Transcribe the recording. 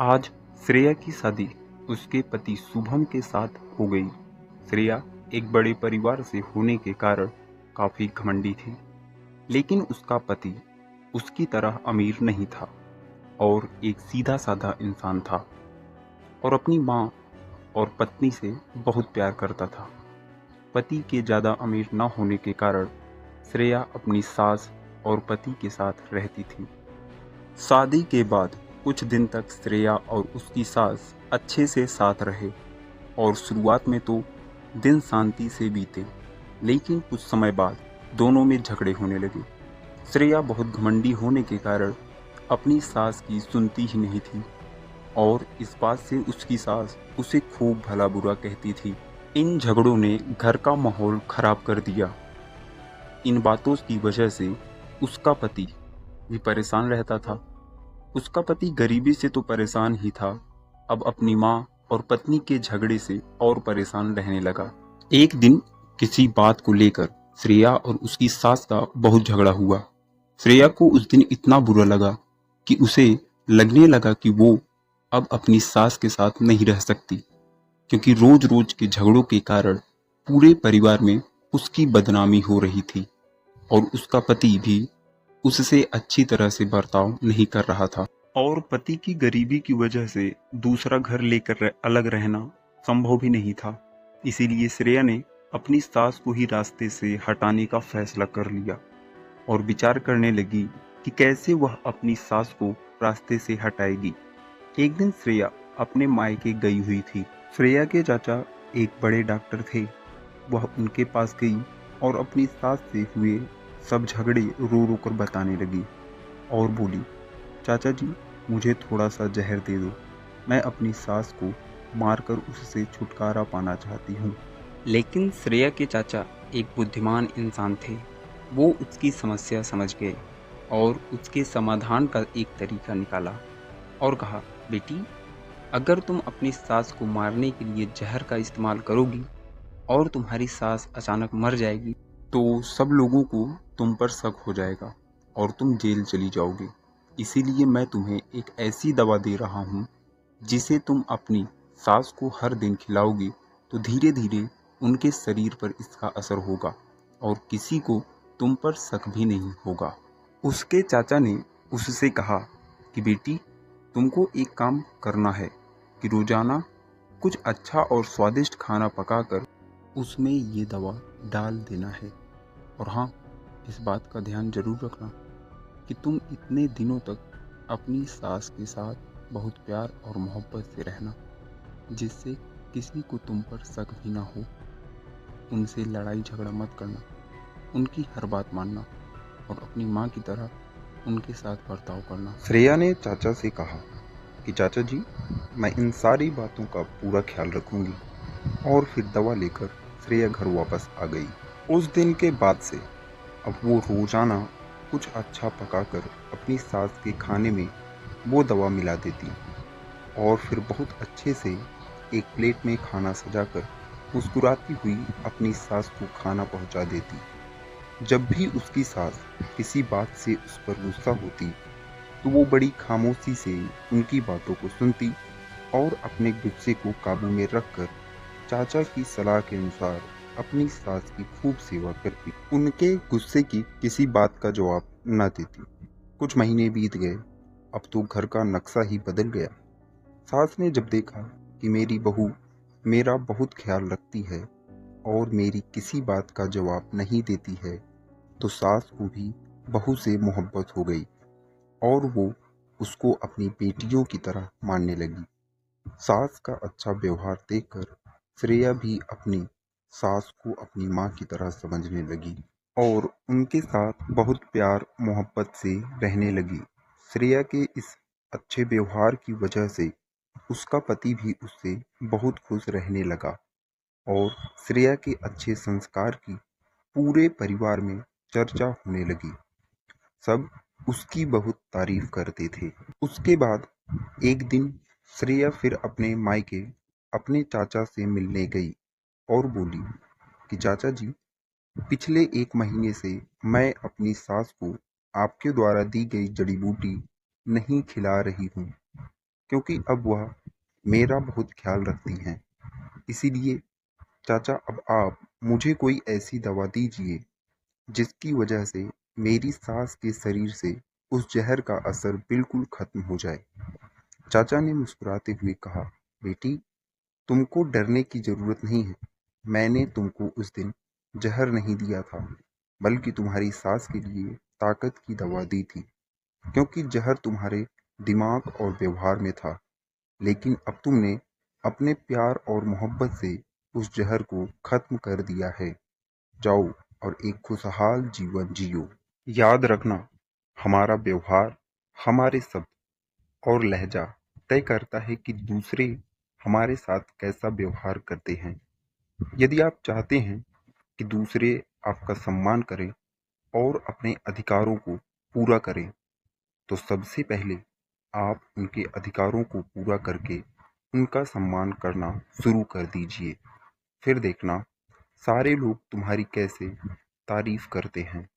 आज श्रेया की शादी उसके पति शुभम के साथ हो गई। श्रेया एक बड़े परिवार से होने के कारण काफी घमंडी थी, लेकिन उसका पति उसकी तरह अमीर नहीं था और एक सीधा साधा इंसान था और अपनी माँ और पत्नी से बहुत प्यार करता था। पति के ज़्यादा अमीर न होने के कारण श्रेया अपनी सास और पति के साथ रहती थी। शादी के बाद कुछ दिन तक श्रेया और उसकी सास अच्छे से साथ रहे और शुरुआत में तो दिन शांति से बीते, लेकिन कुछ समय बाद दोनों में झगड़े होने लगे। श्रेया बहुत घमंडी होने के कारण अपनी सास की सुनती ही नहीं थी और इस बात से उसकी सास उसे खूब भला बुरा कहती थी। इन झगड़ों ने घर का माहौल खराब कर दिया। इन बातों की वजह से उसका पति भी परेशान रहता था। उसका पति गरीबी से तो परेशान ही था, अब अपनी माँ और पत्नी के झगड़े से और परेशान रहने लगा। एक दिन किसी बात को लेकर श्रेया और उसकी सास का बहुत झगड़ा हुआ। श्रेया को उस दिन इतना बुरा लगा कि उसे लगने लगा कि वो अब अपनी सास के साथ नहीं रह सकती, क्योंकि रोज रोज के झगड़ों के कारण पूरे परिवार में उसकी बदनामी हो रही थी और उसका पति भी उससे अच्छी तरह से बर्ताव नहीं कर रहा था और पति की गरीबी की वजह से दूसरा घर लेकर अलग रहना संभव भी नहीं था। इसीलिए श्रेया ने अपनी सास को ही रास्ते से हटाने का फैसला कर लिया और विचार करने लगी कि कैसे वह अपनी सास को रास्ते से हटाएगी। एक दिन श्रेया अपने मायके गई हुई थी। श्रेया के चाचा एक बड़े डॉक्टर थे। वह उनके पास गई और अपनी सास से हुए सब झगड़े रो रो कर बताने लगी और बोली, चाचा जी, मुझे थोड़ा सा जहर दे दो, मैं अपनी सास को मारकर उससे छुटकारा पाना चाहती हूँ। लेकिन श्रेया के चाचा एक बुद्धिमान इंसान थे। वो उसकी समस्या समझ गए और उसके समाधान का एक तरीका निकाला और कहा, बेटी, अगर तुम अपनी सास को मारने के लिए जहर का इस्तेमाल करोगी और तुम्हारी सास अचानक मर जाएगी तो सब लोगों को तुम पर शक हो जाएगा और तुम जेल चली जाओगी। इसीलिए मैं तुम्हें एक ऐसी दवा दे रहा हूँ जिसे तुम अपनी सास को हर दिन खिलाओगी तो धीरे धीरे उनके शरीर पर इसका असर होगा और किसी को तुम पर शक भी नहीं होगा। उसके चाचा ने उससे कहा कि बेटी, तुमको एक काम करना है कि रोजाना कुछ अच्छा और स्वादिष्ट खाना पकाकर उसमें ये दवा डाल देना है। और हाँ, इस बात का ध्यान जरूर रखना कि तुम इतने दिनों तक अपनी सास के साथ बहुत प्यार और मोहब्बत से रहना, जिससे किसी को तुम पर शक भी ना हो। उनसे लड़ाई झगड़ा मत करना, उनकी हर बात मानना और अपनी माँ की तरह उनके साथ बर्ताव करना। श्रेया ने चाचा से कहा कि चाचा जी, मैं इन सारी बातों का पूरा ख्याल रखूंगी। और फिर दवा लेकर श्रेया घर वापस आ गई। उस दिन के बाद से अब वो रोजाना कुछ अच्छा पकाकर अपनी सास के खाने में वो दवा मिला देती और फिर बहुत अच्छे से एक प्लेट में खाना सजाकर मुस्कुराती हुई अपनी सास को खाना पहुंचा देती। जब भी उसकी सास किसी बात से उस पर गुस्सा होती तो वो बड़ी खामोशी से उनकी बातों को सुनती और अपने गुस्से को काबू में रखकर चाचा की सलाह के अनुसार अपनी सास की खूब सेवा करती, उनके गुस्से की किसी बात का जवाब न देती। कुछ महीने बीत गए, अब तो घर का नक्शा ही बदल गया। सास ने जब देखा कि मेरी बहू मेरा बहुत ख्याल रखती है और मेरी किसी बात का जवाब नहीं देती है, तो सास को भी बहू से मोहब्बत हो गई और वो उसको अपनी बेटियों की तरह मानने लगी। सास का अच्छा व्यवहार देखकर श्रेया भी अपनी सास को अपनी माँ की तरह समझने लगी और उनके साथ बहुत प्यार मोहब्बत से रहने लगी। श्रेया के इस अच्छे व्यवहार की वजह से उसका पति भी उससे बहुत खुश रहने लगा और श्रेया के अच्छे संस्कार की पूरे परिवार में चर्चा होने लगी। सब उसकी बहुत तारीफ करते थे। उसके बाद एक दिन श्रेया फिर अपने मायके अपने चाचा से मिलने गई और बोली कि चाचा जी, पिछले एक महीने से मैं अपनी सास को आपके द्वारा दी गई जड़ी बूटी नहीं खिला रही हूँ, क्योंकि अब वह मेरा बहुत ख्याल रखती हैं। इसीलिए चाचा, अब आप मुझे कोई ऐसी दवा दीजिए जिसकी वजह से मेरी सास के शरीर से उस जहर का असर बिल्कुल खत्म हो जाए। चाचा ने मुस्कुराते हुए कहा, बेटी, तुमको डरने की जरूरत नहीं है। मैंने तुमको उस दिन जहर नहीं दिया था, बल्कि तुम्हारी सास के लिए ताकत की दवा दी थी, क्योंकि जहर तुम्हारे दिमाग और व्यवहार में था। लेकिन अब तुमने अपने प्यार और मोहब्बत से उस जहर को खत्म कर दिया है। जाओ और एक खुशहाल जीवन जियो। याद रखना, हमारा व्यवहार, हमारे शब्द और लहजा तय करता है कि दूसरे हमारे साथ कैसा व्यवहार करते हैं। यदि आप चाहते हैं कि दूसरे आपका सम्मान करें और अपने अधिकारों को पूरा करें, तो सबसे पहले आप उनके अधिकारों को पूरा करके उनका सम्मान करना शुरू कर दीजिए। फिर देखना, सारे लोग तुम्हारी कैसे तारीफ करते हैं।